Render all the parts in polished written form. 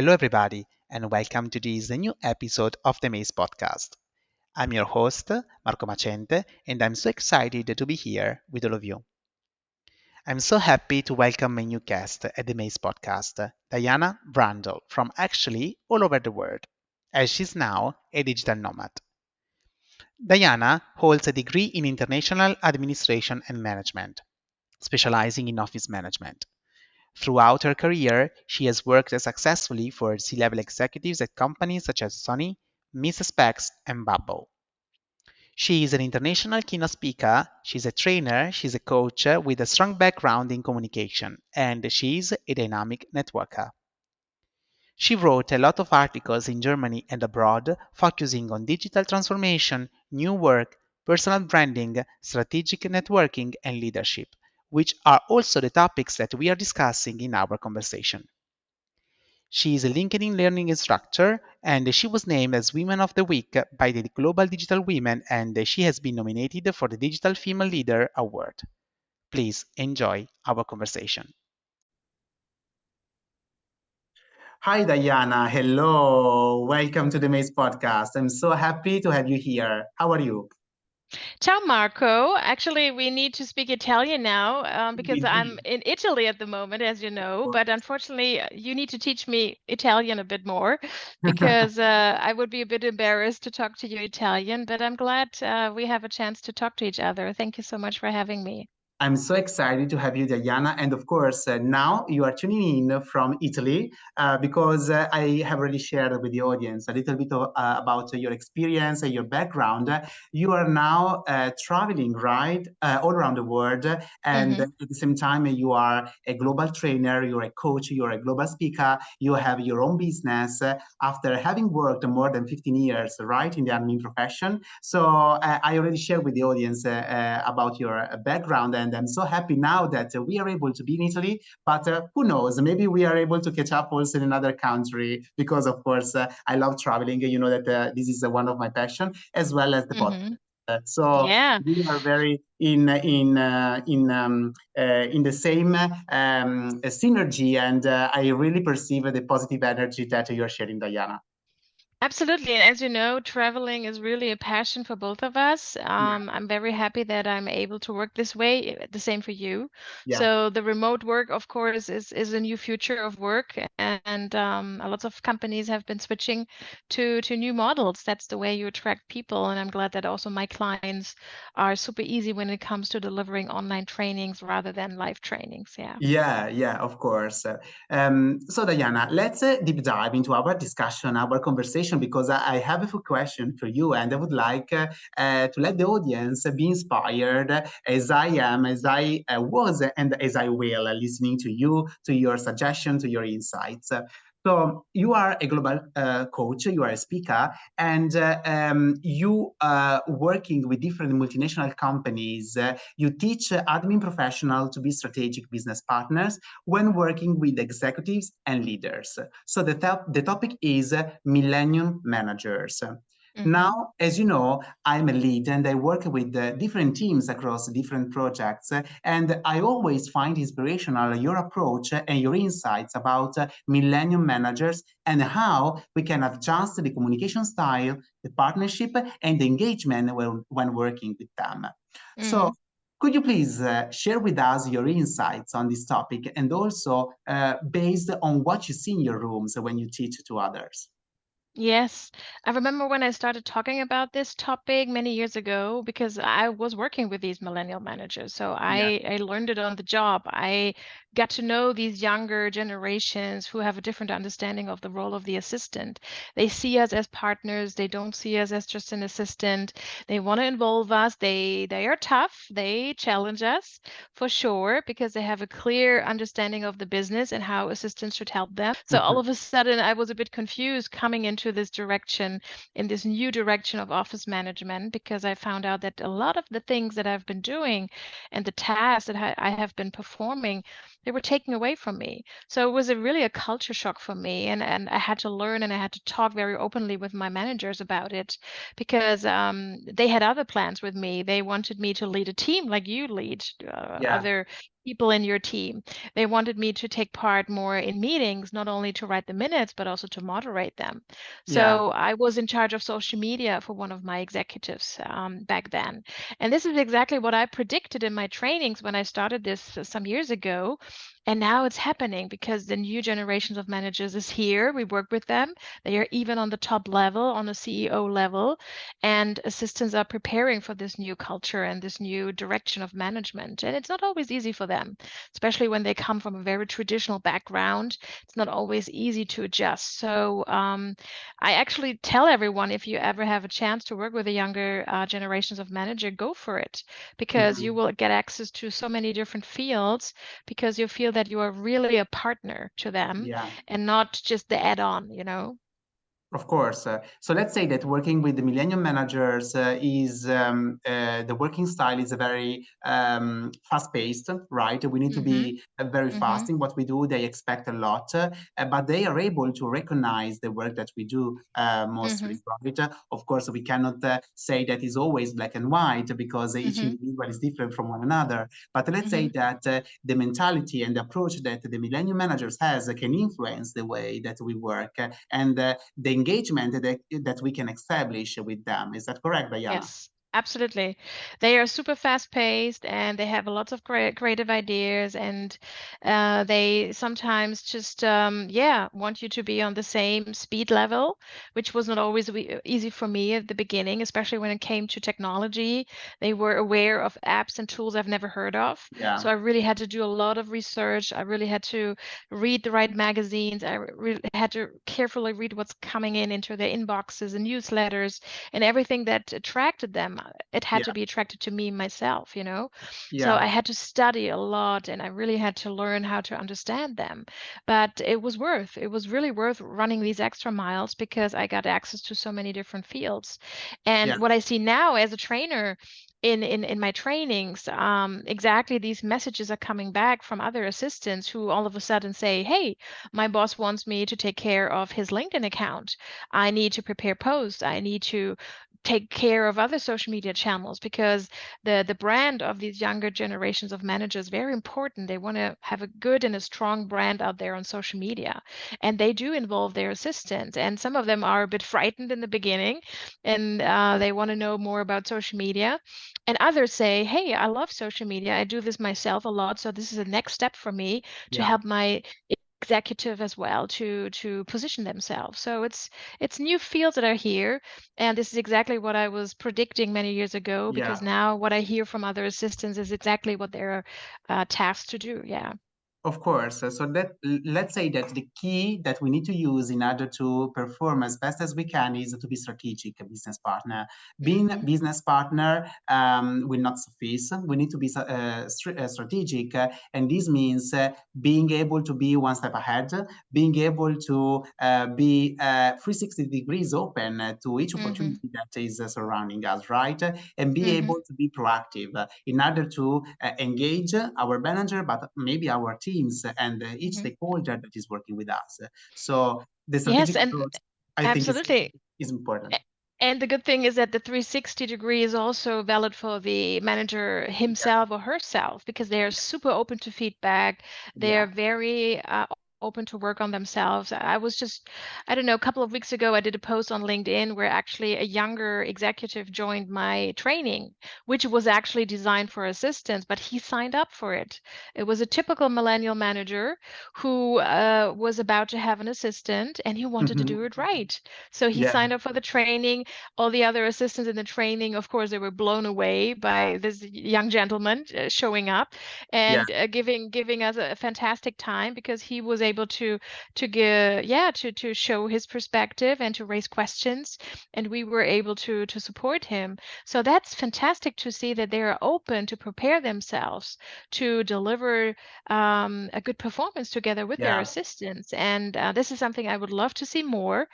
Hello, everybody, and welcome to this new episode of the MACE Podcast. I'm your host, Marco Macente, and I'm so excited to be here with all of you. I'm so happy to welcome my new guest at the MACE Podcast, Diana Brandl, from actually all over the world, as she's now a digital nomad. Diana holds a degree in international administration and management, specializing in office management. Throughout her career, she has worked successfully for C-level executives at companies such as Sony, Miss Specs, and Bubble. She is an international keynote speaker, she's a trainer, she's a coach with a strong background in communication, and she's a dynamic networker. She wrote a lot of articles in Germany and abroad focusing on digital transformation, new work, personal branding, strategic networking, and leadership, which are also the topics that we are discussing in our conversation. She is a LinkedIn learning instructor and she was named as Women of the Week by the Global Digital Women and she has been nominated for the Digital Female Leader Award. Please enjoy our conversation. Hi, Diana. Hello. Welcome to the MACE Podcast. I'm so happy to have you here. How are you? Ciao, Marco. Actually, we need to speak Italian now because We I'm did. in Italy at the moment, as you know. Of But unfortunately, you need to teach me Italian a bit more because I would be a bit embarrassed to talk to you Italian. But I'm glad we have a chance to talk to each other. Thank you so much for having me. I'm so excited to have you, Diana. And of course, now you are tuning in from Italy because I have already shared with the audience a little bit about your experience and your background. You are now traveling, right, all around the world. And Hmm. at the same time, you are a global trainer, you're a coach, you're a global speaker, you have your own business after having worked more than 15 years, right, in the admin profession. So I already shared with the audience about your background, and I'm so happy now that we are able to be in Italy. But who knows? Maybe we are able to catch up also in another country because, of course, I love traveling. You know that this is one of my passion as well as the podcast. Hmm. So Yeah. we are very in the same synergy, and I really perceive the positive energy that you are sharing, Diana. Absolutely. And as you know, traveling is really a passion for both of us. Yeah, I'm very happy that I'm able to work this way. The same for you. yeah. So the remote work, of course, is a new future of work, and a lot of companies have been switching to new models. That's the way you attract people, and I'm glad that also my clients are super easy when it comes to delivering online trainings rather than live trainings. Yeah. Yeah, yeah, of course. So, Diana, let's deep dive into our discussion, our conversation, because I have a few questions for you, and I would like to let the audience be inspired as I am, as I was, and as I will, listening to you, to your suggestions, to your insights. So, you are a global coach, you are a speaker, and you working with different multinational companies. You teach admin professionals to be strategic business partners when working with executives and leaders. So the topic is millennium managers. Hmm. Now, as you know, I'm a lead and I work with different teams across different projects. And I always find inspirational your approach and your insights about millennium managers and how we can adjust the communication style, the partnership, and the engagement when working with them. So, Hmm. could you please share with us your insights on this topic and also based on what you see in your rooms when you teach to others? Yes, I remember when I started talking about this topic many years ago because I was working with these millennial managers. So Yeah. I learned it on the job. I got to know these younger generations who have a different understanding of the role of the assistant. They see us as partners. They don't see us as just an assistant. They want to involve us. They are tough. They challenge us for sure because they have a clear understanding of the business and how assistants should help them. So all of a sudden, I was a bit confused coming into this direction, in this new direction of office management, because I found out that a lot of the things that I've been doing and the tasks that I have been performing, they were taken away from me. So it was really a culture shock for me, and I had to learn and I had to talk very openly with my managers about it because they had other plans with me. They wanted me to lead a team like you lead, Yeah. other people in your team. They wanted me to take part more in meetings, not only to write the minutes, but also to moderate them. Yeah. So I was in charge of social media for one of my executives back then. And this is exactly what I predicted in my trainings when I started this some years ago. And now it's happening because the new generations of managers is here. We work with them. They are even on the top level, on the CEO level, and assistants are preparing for this new culture and this new direction of management. And it's not always easy for them, especially when they come from a very traditional background. It's not always easy to adjust. So I actually tell everyone, if you ever have a chance to work with the younger generations of manager, go for it, because you Mhm. will get access to so many different fields, because you feel that you are really a partner to them Yeah. and not just the add-on, Of course. So let's say that working with the millennium managers is the working style is a very fast-paced, right? We need to Mm-hmm. be very Mm-hmm. fast in what we do. They expect a lot, but they are able to recognize the work that we do Mm-hmm. mostly, right? Of course, we cannot say that is always black and white because each Mm-hmm. individual is different from one another. But let's say Mm-hmm. that the mentality and the approach that the millennium managers has can influence the way that we work and the engagement that we can establish with them. Is that correct, Diana? Yes, absolutely. They are super fast paced and they have a lot of creative ideas, and they sometimes just yeah, want you to be on the same speed level, which was not always easy for me at the beginning, especially when it came to technology. They were aware of apps and tools I've never heard of. Yeah, So I really had to do a lot of research. I really had to read the right magazines. I really had to carefully read what's coming in into their inboxes and newsletters and everything that attracted them. It had yeah, to be attracted to me myself. So I yeah, had to study a lot and I really had to learn how to understand them. But it was really worth running these extra miles because I got access to so many different fields. yeah, And what I see now as a trainer in my trainings, exactly these messages are coming back from other assistants who all of a sudden say, hey, my boss wants me to take care of his LinkedIn account. I need to prepare posts. I need to take care of other social media channels because the brand of these younger generations of managers is very important. They want to have a good and a strong brand out there on social media, and they do involve their assistants. And some of them are a bit frightened in the beginning, and they want to know more about social media. And others say, "Hey, I love social media. I do this myself a lot, so this is a next step for me to yeah, help my executive as well to position themselves." So it's new fields that are here, and this is exactly what I was predicting many years ago, yeah. because now what I hear from other assistants is exactly what they're tasked to do. Yeah. Of course. So that let's say that the key that we need to use in order to perform as best as we can is to be strategic, a business partner. Being a Hmm. business partner will not suffice. We need to be strategic, and this means being able to be one step ahead, being able to be 360 degrees open to each Hmm. opportunity that is surrounding us, right? And be Hmm. able to be proactive in order to engage our manager, but maybe our teams and each Hmm. stakeholder that is working with us. So the Yes, strategic and approach, I think, absolutely. is important. A- And the good thing is that the 360 degree is also valid for the manager Yeah, himself or herself, because they are super open to feedback. They yeah. are very open to work on themselves. I was just, I don't know, a couple of weeks ago, I did a post on LinkedIn where actually a younger executive joined my training, which was actually designed for assistants, but he signed up for it. It was a typical millennial manager who was about to have an assistant and he wanted to Mhm. do it right. So he Yeah, signed up for the training. All the other assistants in the training, of course, they were blown away by this young gentleman showing up yeah, and giving us a fantastic time, because he was able to give yeah to show his perspective and to raise questions, and we were able to support him. So that's fantastic to see that they are open to prepare themselves to deliver a good performance together with their yeah. assistants. And this is something I would love to see more,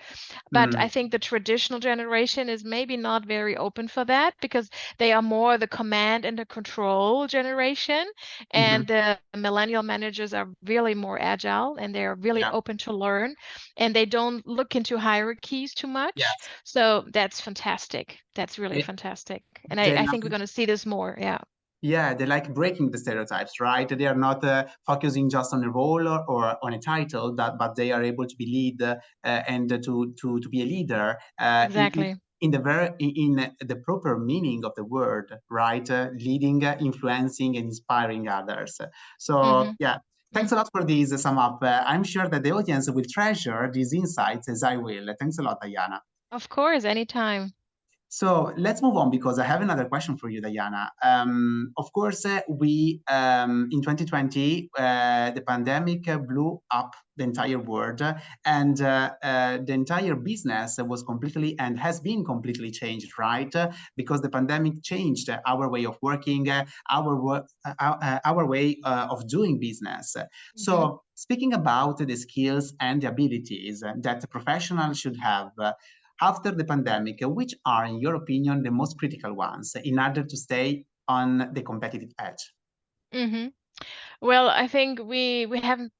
but I Mm, think the traditional generation is maybe not very open for that, because they are more the command and the control generation. mhm. And the millennial managers are really more agile and they're really Yeah, open to learn, and they don't look into hierarchies too much. yes. So that's fantastic. That's really Eh, fantastic. And I think we're Then going to see this more. Yeah. Yeah, they like breaking the stereotypes, right? They are not focusing just on a role or on a title, but they are able to be lead and to be a leader Exactly. in the in the proper meaning of the word, right? Leading, influencing, and inspiring others. So Mm-hmm. yeah, thanks a lot for this sum up. I'm sure that the audience will treasure these insights as I will. Thanks a lot, Diana. Of course, anytime. So let's move on because I have another question for you, Diana. Of course, we in 2020 the pandemic blew up the entire world, and the entire business was completely and has been completely changed, right? Because the pandemic changed our way of working, our way of doing business. Mm-hmm. So speaking about the skills and the abilities that a professional should have. After the pandemic, which are, in your opinion, the most critical ones in order to stay on the competitive edge? Mm-hmm. Well, I think we haven't.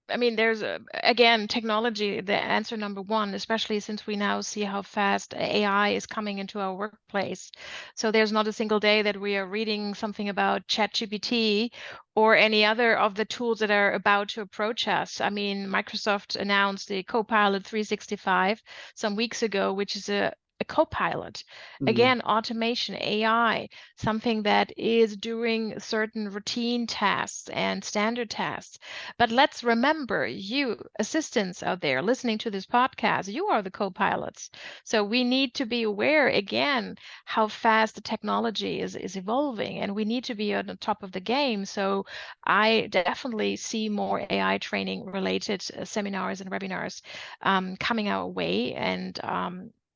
I mean, there's again technology, the answer number one, especially since we now see how fast AI is coming into our workplace. So there's not a single day that we are reading something about ChatGPT or any other of the tools that are about to approach us. I mean, Microsoft announced the Copilot 365 some weeks ago, which is a copilot. Mm, Again, automation, AI, something that is doing certain routine tasks and standard tasks. But let's remember, you assistants out there listening to this podcast, you are the co-pilots. So we need to be aware again how fast the technology is evolving, and we need to be on the top of the game. So I definitely see more AI training related seminars and webinars coming our way, and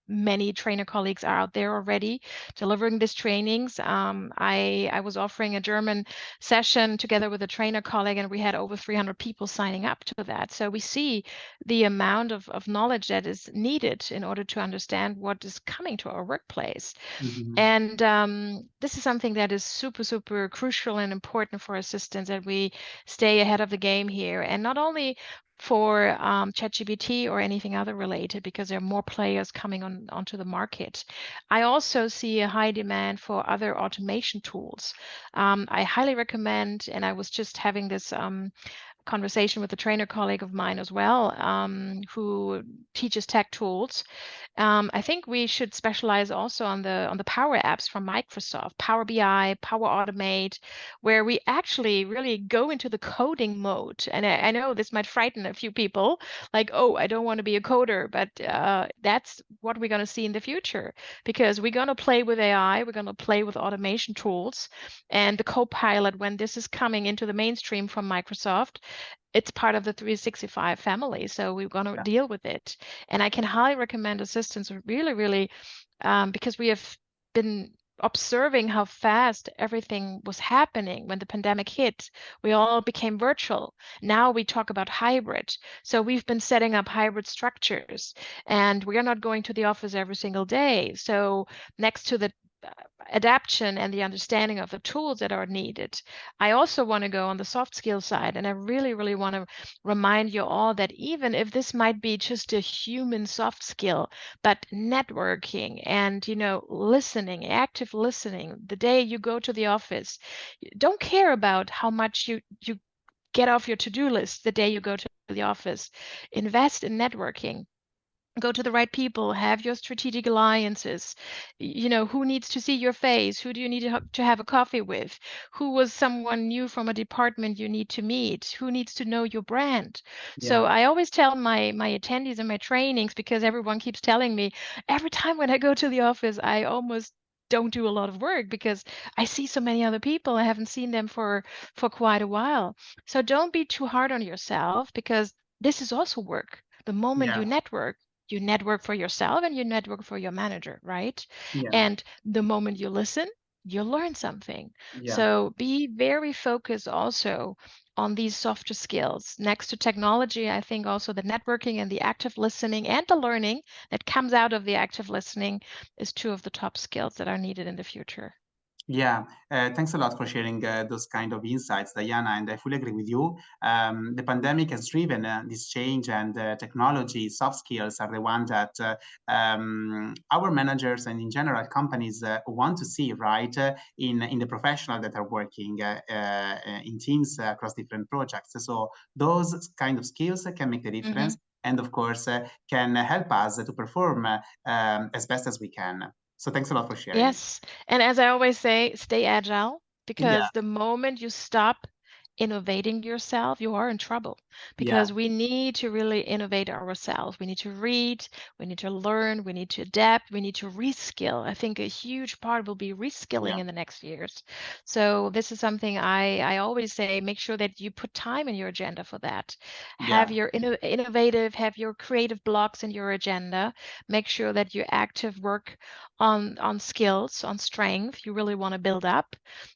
many trainer colleagues are out there already delivering these trainings. I was offering a German session together with a trainer colleague, and we had over 300 people signing up to that. So we see the amount of knowledge that is needed in order to understand what is coming to our workplace. mhm, And this is something that is super, super crucial and important for assistants that we stay ahead of the game here. And not only for ChatGPT or anything other related, because there are more players coming onto the market. I also see a high demand for other automation tools. I highly recommend, and I was just having this conversation with a trainer colleague of mine as well, who teaches tech tools. I think we should specialize also on the Power Apps from Microsoft, Power BI, Power Automate, where we actually really go into the coding mode. And I know this might frighten a few people, like, oh, I don't want to be a coder, but that's what we're going to see in the future because we're going to play with AI, we're going to play with automation tools, and the Copilot when this is coming into the mainstream from Microsoft. It's part of the 365 family, so we're going to yeah, deal with it. And I can highly recommend assistance really, really, because we have been observing how fast everything was happening when the pandemic hit. We all became virtual. Now we talk about hybrid. So we've been setting up hybrid structures, and we are not going to the office every single day. So next to the adaptation and the understanding of the tools that are needed. I also want to go on the soft skill side, and I really, really want to remind you all that even if this might be just a human soft skill, but networking and listening, active listening, the day you go to the office, don't care about how much you get off your to-do list the day you go to the office. Invest in networking, go to the right people, have your strategic alliances. Who needs to see your face? Who do you need to have a coffee with? Who was someone new from a department you need to meet? Who needs to know your brand? So yeah, I always tell my attendees in my trainings, because everyone keeps telling me every time when I go to the office, I almost don't do a lot of work because I see so many other people. I haven't seen them for quite a while. So don't be too hard on yourself, because this is also work. The moment yeah, you network for yourself and you network for your manager, right? yeah, And the moment you listen, you learn something. yeah. So be very focused also on these softer skills. Next to technology, I think also the networking and the active listening and the learning that comes out of the active listening is two of the top skills that are needed in the future. Yeah, thanks a lot for sharing those kind of insights, Diana, and I fully agree with you. The pandemic has driven this change, and technology, soft skills are the one that our managers and in general companies want to see, right, in the professional that are working in teams across different projects. So those kind of skills can make the difference, Hmm. and of course can help us to perform as best as we can. So thanks a lot for sharing. Yes. And as I always say, stay agile Yeah, because the moment you stop innovating yourself, you are in trouble yeah, because we need to really innovate ourselves. We need to read, we need to learn, we need to adapt, we need to reskill. I think a huge part will be reskilling yeah, in the next years. So this is something I always say, make sure that you put time in your agenda for that. Have yeah, your innovative, have your creative blocks in your agenda. Make sure that you active work on skills, on strength you really want to build up.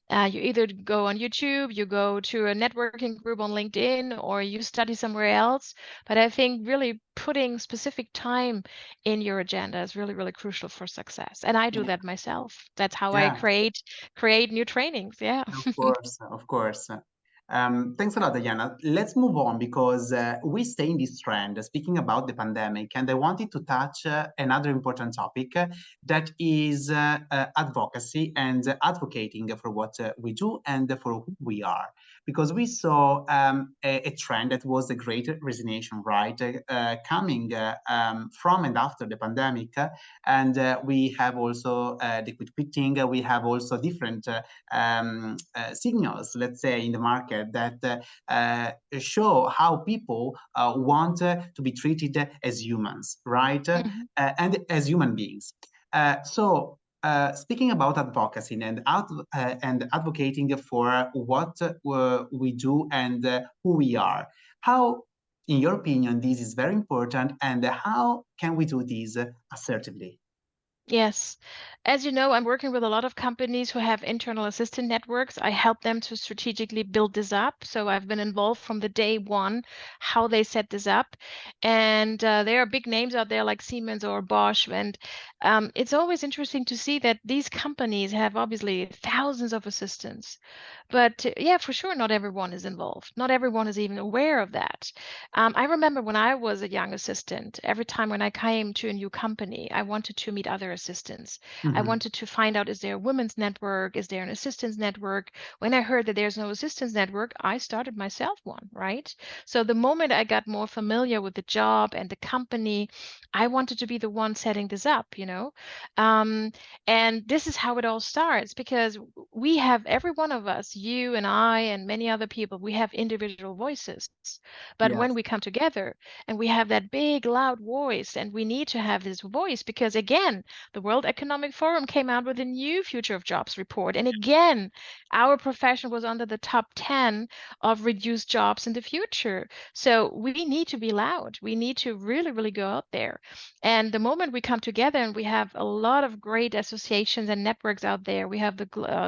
You either go on YouTube, you go to a networking group on LinkedIn, or you study somewhere else. But I think really putting specific time in your agenda is really, really crucial for success. And I do yeah, that myself. That's how I yeah. create new trainings. Yeah. Of course, of course. Thanks a lot, Diana. Let's move on because we stay in this trend, speaking about the pandemic, and I wanted to touch another important topic that is advocacy and advocating for what we do and for who we are. Because we saw a trend that was a great resignation, right, coming from and after the pandemic. And we have also the quitting, we have also different signals, let's say, in the market that show how people want to be treated as humans, right? Mhm. And as human beings. Speaking about advocacy and advocating for what we do and who we are, how, in your opinion, this is very important, and how can we do this assertively? Yes. As you know, I'm working with a lot of companies who have internal assistant networks. I help them to strategically build this up. So I've been involved from the day one, how they set this up. And there are big names out there like Siemens or Bosch. And it's always interesting to see that these companies have obviously thousands of assistants. But yeah, for sure, not everyone is involved. Not everyone is even aware of that. I remember when I was a young assistant, every time when I came to a new company, I wanted to meet other assistants. I Hmm. wanted to find out, is there a women's network? Is there an assistants network? When I heard that there's no assistants network, I started myself one, right? So the moment I got more familiar with the job and the company, I wanted to be the one setting this up, you know? Um, and this is how it all starts because we have, every one of us, you and I and many other people, we have individual voices. But when Yes. we come together and we have that big, loud voice, and we need to have this voice because, again, the World Economic Forum came out with a new Future of Jobs report. And again, our profession was under the top 10 of reduced jobs in the future. So we need to be loud. We need to really, really go out there. And the moment we come together, and we have a lot of great associations and networks out there, we have the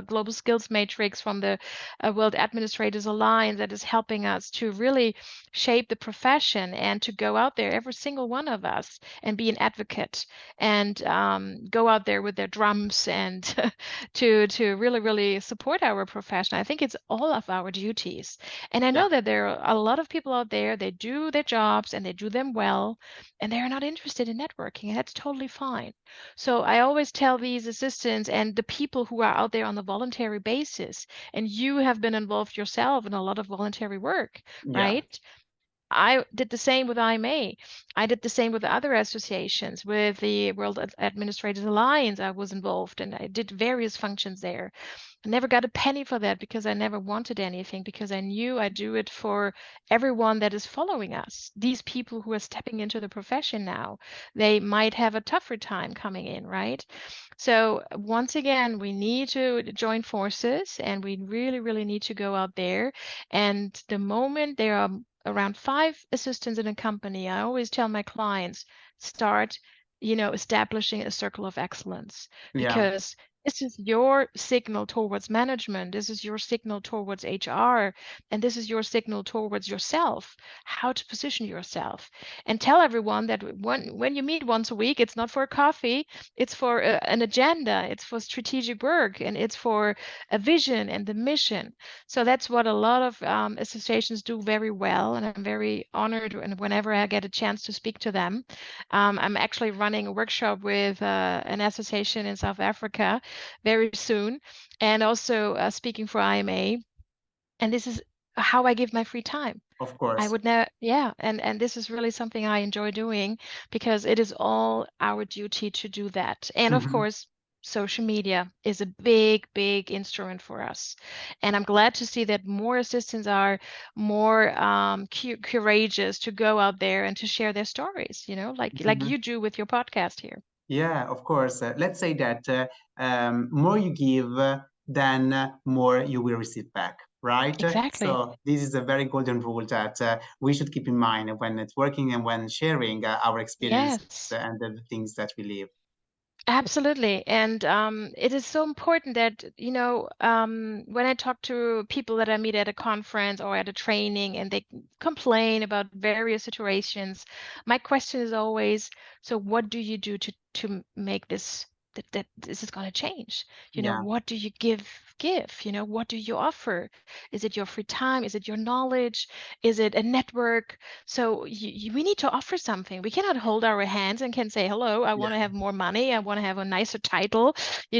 Global Skills Matrix from the World Administrators Alliance that is helping us to really shape the profession and to go out there, every single one of us, and be an advocate and go out there with their drums and to really, really support our profession. I think it's all of our duties. And I Yeah. know that there are a lot of people out there, they do their jobs and they do them well, and they're not interested in networking, and that's totally fine. So I always tell these assistants and the people who are out there on the voluntary basis, and you have been involved yourself in a lot of voluntary work, Yeah. right? I did the same with IMA. I did the same with other associations. With the World Administrators Alliance, I was involved and I did various functions there. I never got a penny for that because I never wanted anything, because I knew I do it for everyone that is following us. These people who are stepping into the profession now, they might have a tougher time coming in, right? So once again, we need to join forces and we really, really need to go out there. And the moment there are around five assistants in a company, I always tell my clients, start, establishing a circle of excellence Yeah. because This is your signal towards management. This is your signal towards HR. And this is your signal towards yourself, how to position yourself. And tell everyone that when you meet once a week, it's not for a coffee, it's for an agenda, it's for strategic work, and it's for a vision and the mission. So that's what a lot of associations do very well. And I'm very honored whenever I get a chance to speak to them. I'm actually running a workshop with an association in South Africa very soon, and also speaking for IMA. And this is how I give my free time. Of I course. would never, yeah, and this is really something I enjoy doing because it is all our duty to do that. And of Mhm. course, social media is a big, big instrument for us. And I'm glad to see that more assistants are more courageous to go out there and to share their stories, like Mhm. you do with your podcast here. Yeah, of course. Let's say that more you give, then more you will receive back, right? Exactly. So this is a very golden rule that we should keep in mind when networking and when sharing our experiences Yes. and the things that we live. Absolutely. And it is so important that, when I talk to people that I meet at a conference or at a training and they complain about various situations, my question is always, so what do you do to make that this is going to change? Yeah, What do you give? What do you offer? Is it your free time? Is it your knowledge? Is it a network? So we need to offer something. We cannot hold our hands and can say, hello, I want to yeah, have more money. I want to have a nicer title. We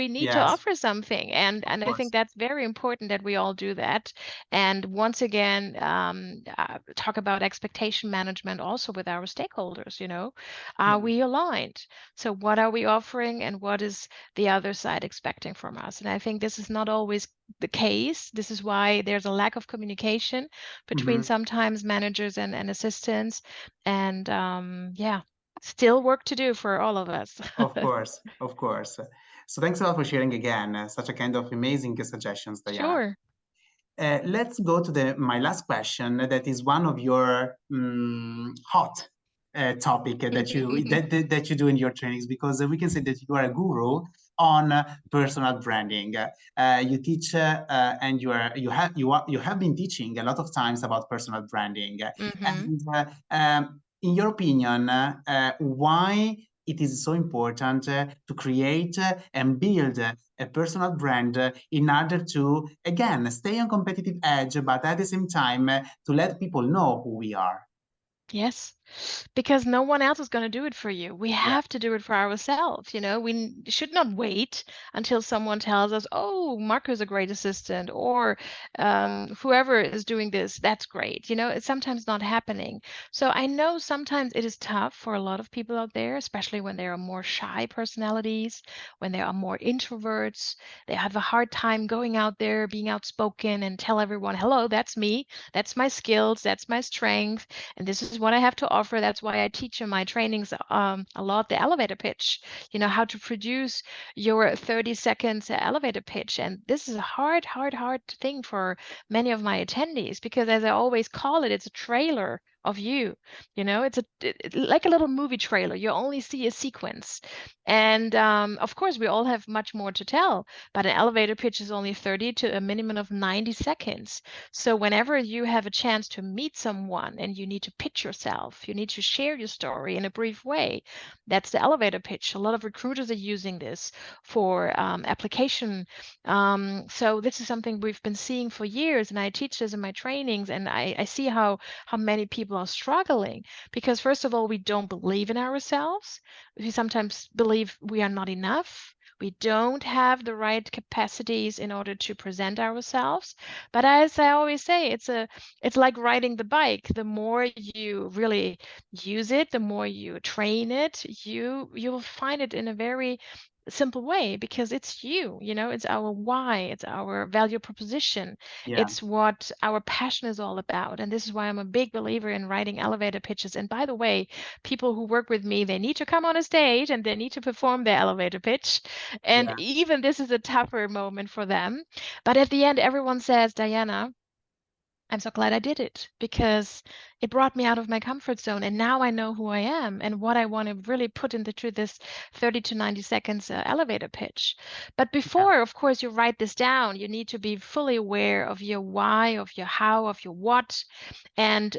need to yes, offer something. of And I think course. that's very important that we all do that. And once again, talk about expectation management also with our stakeholders. Are Yeah. we aligned? So what are we offering and what is the other side expecting from us? And I think this is not always the case. This is why there's a lack of communication between Mhm. sometimes managers and assistants. And yeah, still work to do for all of us. Of course, of course. So thanks a lot for sharing again such a kind of amazing suggestions, Diana. Sure. Let's go to my last question. That is one of your hot topic that you do in your trainings, because we can say that you are a guru on personal branding. You teach and you have been teaching a lot of times about personal branding. Hmm. And in your opinion, why it is so important to create and build a personal brand in order to, again, stay on competitive edge, but at the same time, to let people know who we are. Yes, because no one else is going to do it for you. We Yeah, have to do it for ourselves. We should not wait until someone tells us, "Oh, Marco's a great assistant," or "Whoever is doing this, that's great." It's sometimes not happening. So I know sometimes it is tough for a lot of people out there, especially when there are more shy personalities, when there are more introverts. They have a hard time going out there, being outspoken, and tell everyone, "Hello, that's me. That's my skills. That's my strength." And this is what I have to offer. That's why I teach in my trainings a lot the elevator pitch, how to produce your 30 seconds elevator pitch. And this is a hard, hard, hard thing for many of my attendees because, as I always call it, it's a trailer of you. It's like a little movie trailer. You only see a sequence. And of course, we all have much more to tell, but an elevator pitch is only 30 to a minimum of 90 seconds. So whenever you have a chance to meet someone and you need to pitch yourself, you need to share your story in a brief way. That's the elevator pitch. A lot of recruiters are using this for application. So this is something we've been seeing for years, and I teach this in my trainings, and I see how many people are struggling because first of all, we don't believe in ourselves. We sometimes believe we are not enough. We don't have the right capacities in order to present ourselves. But as I always say, it's like riding the bike. The more you really use it, the more you train it, you will find it in a very simple way because it's it's our why, it's our value proposition, yeah, it's what our passion is all about. And this is why I'm a big believer in writing elevator pitches. And by the way, people who work with me, they need to come on a stage and they need to perform their elevator pitch. And yeah, even this is a tougher moment for them, but at the end, everyone says, Diana, I'm so glad I did it because it brought me out of my comfort zone. And now I know who I am and what I want to really put into this 30 to 90 seconds elevator pitch. But Yeah. before, of course, you write this down, you need to be fully aware of your why, of your how, of your what, and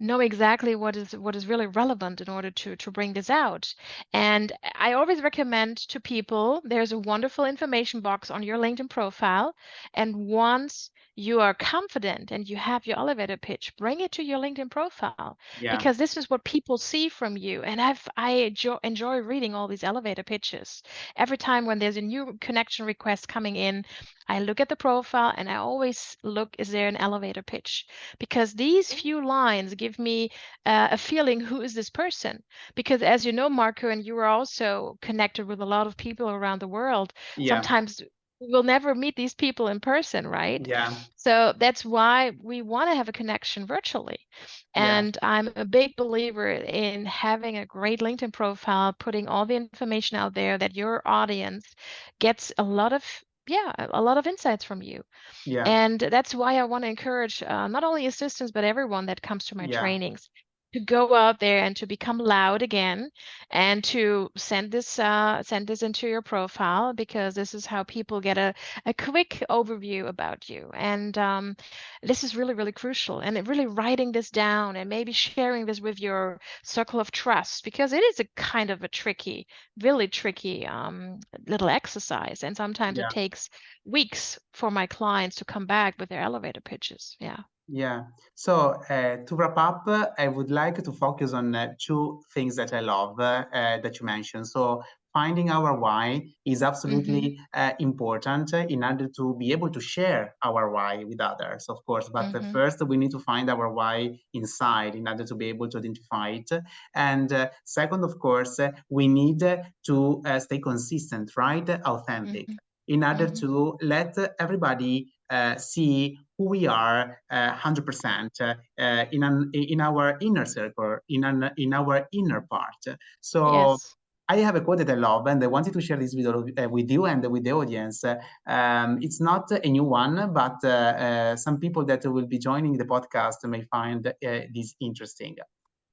know exactly what is really relevant in order to bring this out. And I always recommend to people, there's a wonderful information box on your LinkedIn profile. And once you are confident and you have your elevator pitch, bring it to your LinkedIn profile Yeah. because this is what people see from you. And I enjoy reading all these elevator pitches. Every time when there's a new connection request coming in, I look at the profile and I always look, is there an elevator pitch? Because these few lines give me a feeling, who is this person? Because as you know, Marco, and you are also connected with a lot of people around the world, Yeah. sometimes we'll never meet these people in person, right? Yeah. So that's why we want to have a connection virtually. Yeah. And I'm a big believer in having a great LinkedIn profile, putting all the information out there that your audience gets a lot of insights from you. Yeah. And that's why I want to encourage not only assistants, but everyone that comes to my Yeah. trainings to go out there and to become loud again and to send this into your profile because this is how people get a quick overview about you. And this is really, really crucial. And really writing this down and maybe sharing this with your circle of trust because it is a kind of a tricky, really tricky little exercise. And sometimes it Yeah. takes weeks for my clients to come back with their elevator pitches. Yeah. Yeah. So to wrap up, I would like to focus on two things that I love that you mentioned. So finding our why is Mm-hmm. absolutely important in order to be able to share our why with others, of course. But Mm-hmm. first, we need to find our why inside in order to be able to identify it. And second, of course, we need to stay consistent, right? Authentic, Mm-hmm. in order Mm-hmm. to let everybody see who we are 100% in our inner circle, in our inner part. So Yes. I have a quote that I love, and I wanted to share this with you and with the audience. It's not a new one, but some people that will be joining the podcast may find this interesting.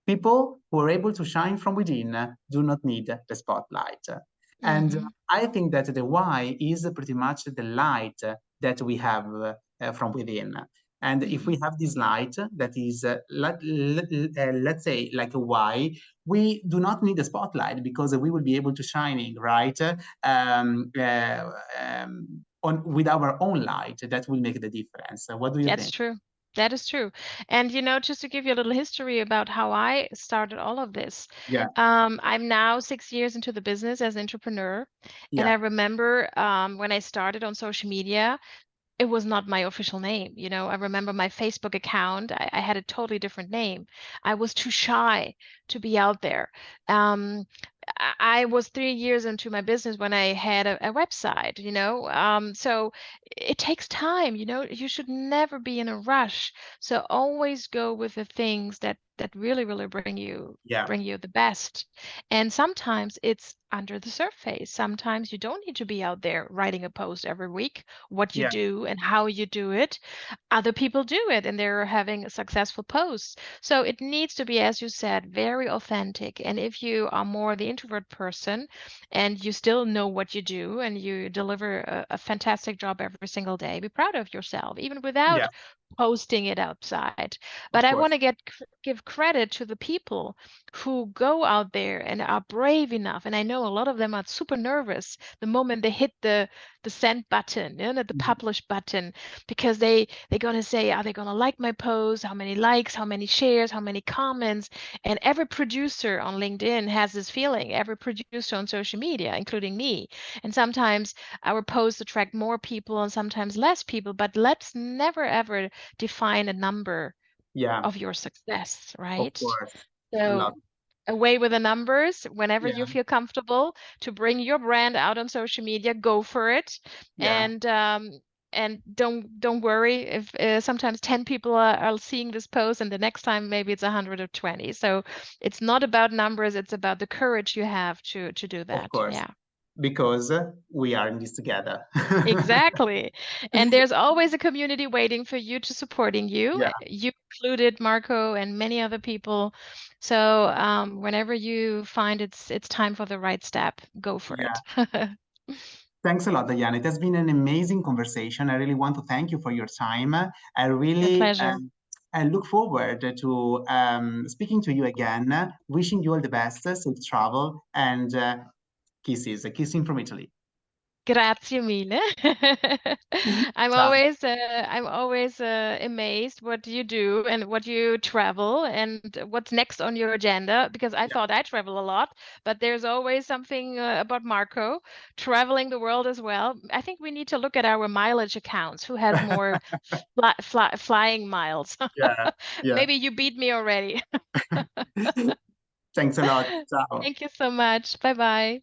People who are able to shine from within do not need the spotlight. And Mm-hmm. I think that the why is pretty much the light that we have from within. And if Mm-hmm. we have this light that is, let's say, like a why, we do not need a spotlight because we will be able to shining, right? With our own light, that will make the difference. What do you That's think? true. That is true. And just to give you a little history about how I started all of this, Yeah, I'm now 6 years into the business as an entrepreneur. And yeah, I remember when I started on social media, it was not my official name. I remember my Facebook account, I had a totally different name. I was too shy to be out there. Um, I was 3 years into my business when I had a website. So it takes time. You should never be in a rush. So always go with the things that really, really bring you yeah, bring you the best. And sometimes it's under the surface. Sometimes you don't need to be out there writing a post every week, what you yeah, do and how you do it. Other people do it and they're having successful posts. So it needs to be, as you said, very authentic. And if you are more the introvert person and you still know what you do and you deliver a fantastic job every single day, be proud of yourself, even yeah, without posting it outside. But of I want course. to give credit to the people who go out there and are brave enough. And I know a lot of them are super nervous the moment they hit the send button, the Mhm. publish button, because they're gonna say, are they gonna like my post? How many likes? How many shares? How many comments? And every producer on LinkedIn has this feeling. Every producer on social media, including me. And sometimes our posts attract more people and sometimes less people. But let's never ever define a number Yeah, of your success, of right? course. I So love it. away with the numbers whenever you Yeah, feel comfortable to bring your brand out on social media, go for it. yeah, And don't worry if sometimes 10 people are seeing this post and the next time maybe it's 120. So it's not about numbers, it's about the courage you have to do of that. course. Yeah. because we are in this together. Exactly. And there's always a community waiting for you to supporting you. Yeah. You included Marco and many other people. So whenever you find it's time for the right step, go for Yeah. it. Thanks a lot, Diana. It has been an amazing conversation. I really want to thank you for your time. I My really pleasure. I look forward to speaking to you again. Wishing you all the best, safe travel, and kisses. A kissing from Italy. Grazie mille. Ciao. I'm always amazed what you do and what you travel and what's next on your agenda because I Yeah. thought I travel a lot, but there's always something about Marco traveling the world as well. I think we need to look at our mileage accounts. Who has more flying miles? Yeah. Yeah. Maybe you beat me already. Thanks a lot. Ciao. Thank you so much. Bye bye.